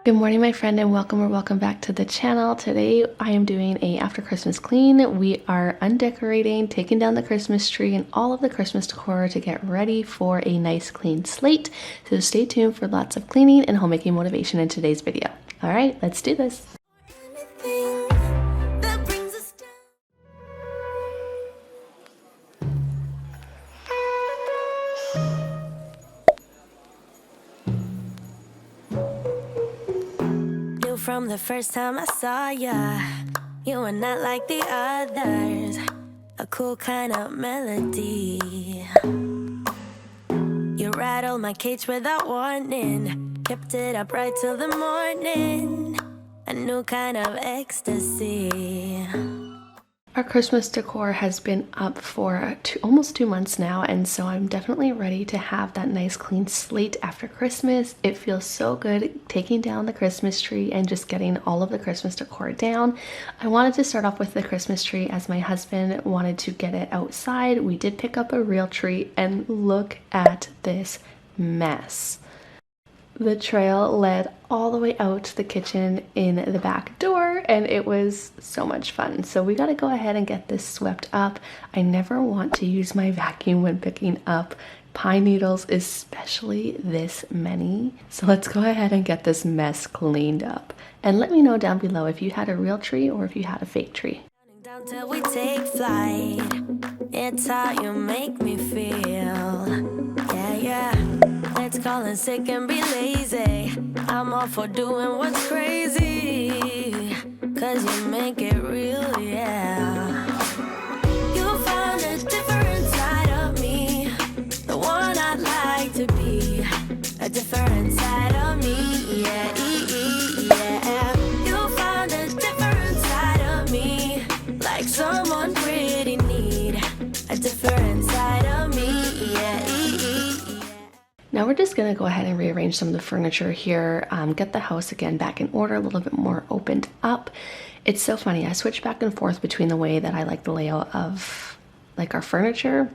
Good morning, my friend, and welcome back to the channel. Today I am doing a after Christmas clean. We are undecorating, taking down the Christmas tree and all of the Christmas decor to get ready for a nice clean slate. So stay tuned for lots of cleaning and homemaking motivation in today's video. All right, let's do this. From the first time I saw ya, you were not like the others. A cool kind of melody. You rattled my cage without warning, kept it up right till the morning. A new kind of ecstasy. Our Christmas decor has been up for almost 2 months now, and so I'm definitely ready to have that nice clean slate after Christmas. It feels so good taking down the Christmas tree and just getting all of the Christmas decor down. I wanted to start off with the Christmas tree as my husband wanted to get it outside. We did pick up a real tree, and look at this mess. The trail led all the way out to the kitchen in the back door, and it was so much fun. So we got to go ahead and get this swept up. I never want to use my vacuum when picking up pine needles, especially this many. So let's go ahead and get this mess cleaned up. And let me know down below if you had a real tree or if you had a fake tree. Down till we take flight. It's how you make me feel. Yeah. Let's call in sick and be lazy. I'm all for doing what's crazy, 'cause you make it real, yeah. You found a different side of me, the one I'd like to be. A different side of me, yeah. You found a different side of me, like someone pretty neat. A different side of me, yeah. Now we're just gonna go ahead and rearrange some of the furniture here, get the house again back in order, a little bit more opened up. It's so funny, I switch back and forth between the way that I like the layout of like our furniture.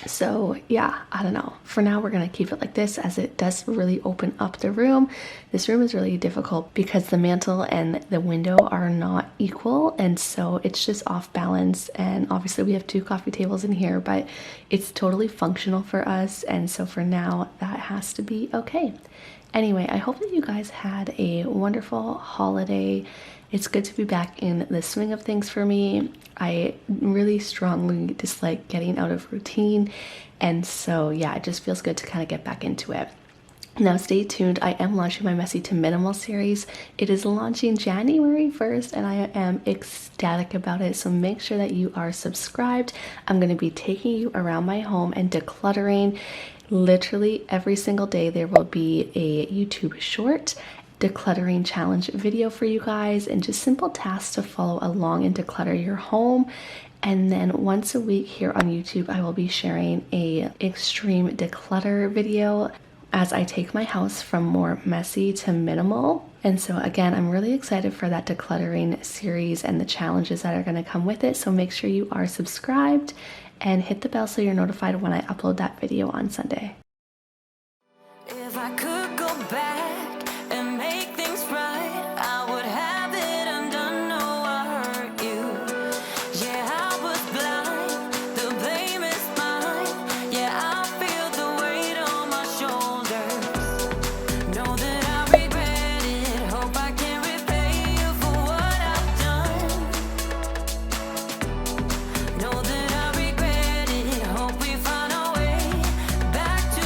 So yeah, I don't know. For now, we're gonna keep it like this as it does really open up the room. This room is really difficult because the mantle and the window are not equal, and so it's just off balance. And obviously we have 2 coffee tables in here, but it's totally functional for us, and so for now that has to be okay. Anyway, I hope that you guys had a wonderful holiday. It's good to be back in the swing of things for me. I really strongly dislike getting out of routine, and so yeah, it just feels good to kind of get back into it. Now stay tuned, I am launching my Messy to Minimal series. It is launching January 1st, and I am ecstatic about it, so make sure that you are subscribed. I'm going to be taking you around my home and decluttering. Literally every single day there will be a YouTube short decluttering challenge video for you guys, and just simple tasks to follow along and declutter your home. And then once a week here on YouTube, I will be sharing a extreme declutter video as I take my house from more messy to minimal. And so again, I'm really excited for that decluttering series and the challenges that are going to come with it. So make sure you are subscribed and hit the bell so you're notified when I upload that video on Sunday. If I could go back and make things right, I would have it undone. No, I hurt you. Yeah, I was blind. The blame is mine. Yeah, I feel the weight on my shoulders. Know that I regret it. Hope I can repay you for what I've done. Know that I regret it. Hope we find our way back to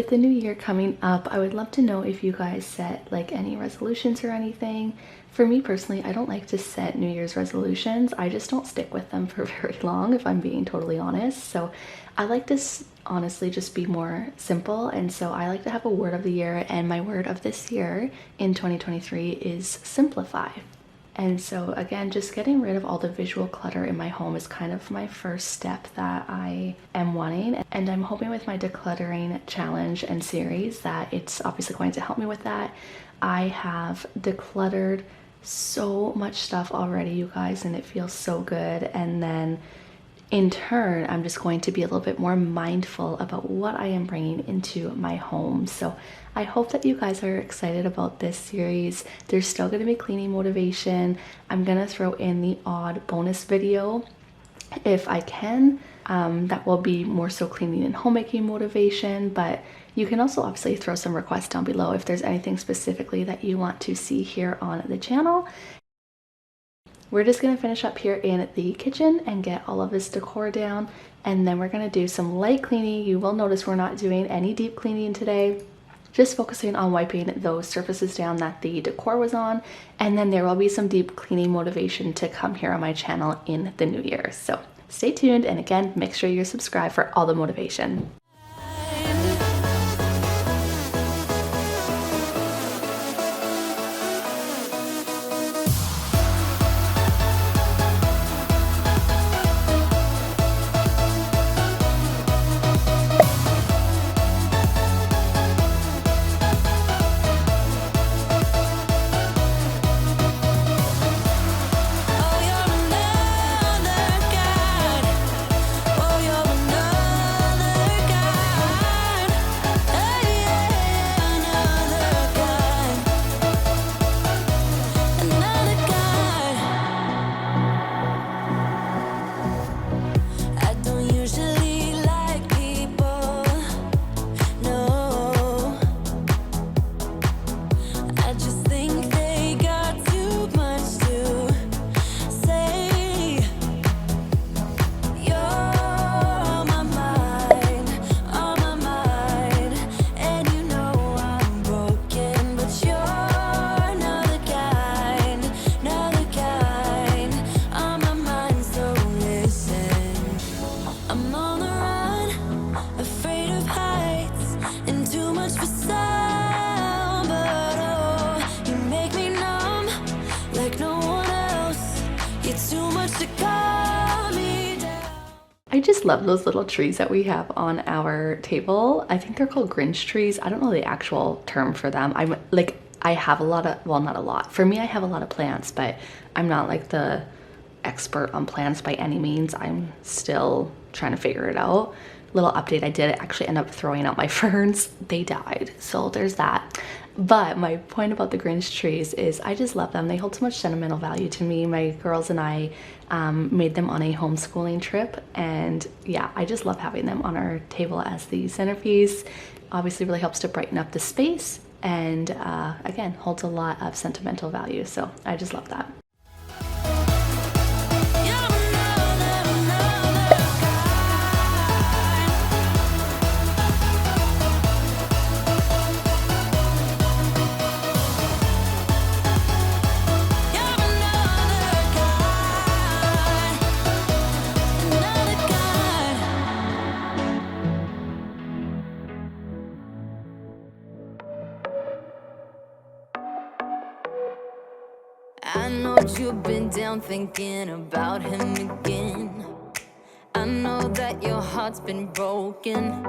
with the new year coming up, I would love to know if you guys set like any resolutions or anything. For me personally, I don't like to set New Year's resolutions. I just don't stick with them for very long, if I'm being totally honest. So I like to honestly just be more simple, and so I like to have a word of the year, and my word of this year in 2023 is simplify. And so again, just getting rid of all the visual clutter in my home is kind of my first step that I am wanting. And I'm hoping with my decluttering challenge and series that it's obviously going to help me with that. I have decluttered so much stuff already, you guys, and it feels so good. And then in turn, I'm just going to be a little bit more mindful about what I am bringing into my home. So I hope that you guys are excited about this series. There's still going to be cleaning motivation. I'm going to throw in the odd bonus video if I can. That will be more so cleaning and homemaking motivation, but you can also obviously throw some requests down below if there's anything specifically that you want to see here on the channel. We're just going to finish up here in the kitchen and get all of this decor down, and then we're going to do some light cleaning. You will notice we're not doing any deep cleaning today, just focusing on wiping those surfaces down that the decor was on, and then there will be some deep cleaning motivation to come here on my channel in the new year. So stay tuned, and again, make sure you're subscribed for all the motivation. I just love those little trees that we have on our table. I think they're called Grinch trees. I don't know the actual term for them. I have a lot of, well, not a lot. For me, I have a lot of plants, but I'm not like the expert on plants by any means. I'm still trying to figure it out. Little update, I did actually end up throwing out my ferns. They died, so there's that. But my point about the Grinch trees is I just love them. They hold so much sentimental value to me. My girls and I made them on a homeschooling trip, and yeah, I just love having them on our table as the centerpiece. Obviously really helps to brighten up the space, and again, holds a lot of sentimental value, so I just love that. I know you've been down thinking about him again. I know that your heart's been broken.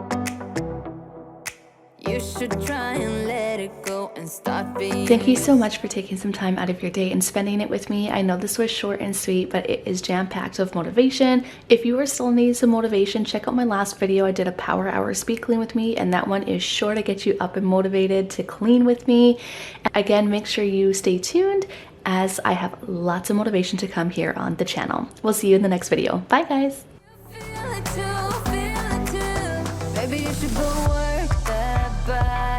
You should try and let it go and start being. Thank you so much for taking some time out of your day and spending it with me. I know this was short and sweet, but it is jam-packed with motivation. If you are still needing some motivation, check out my last video. I did a power hour speed clean with me, and that one is sure to get you up and motivated to clean with me. Again, make sure you stay tuned, as I have lots of motivation to come here on the channel. We'll see you in the next video. Bye, guys. Feel it too, feel it too. Maybe you should go work that body.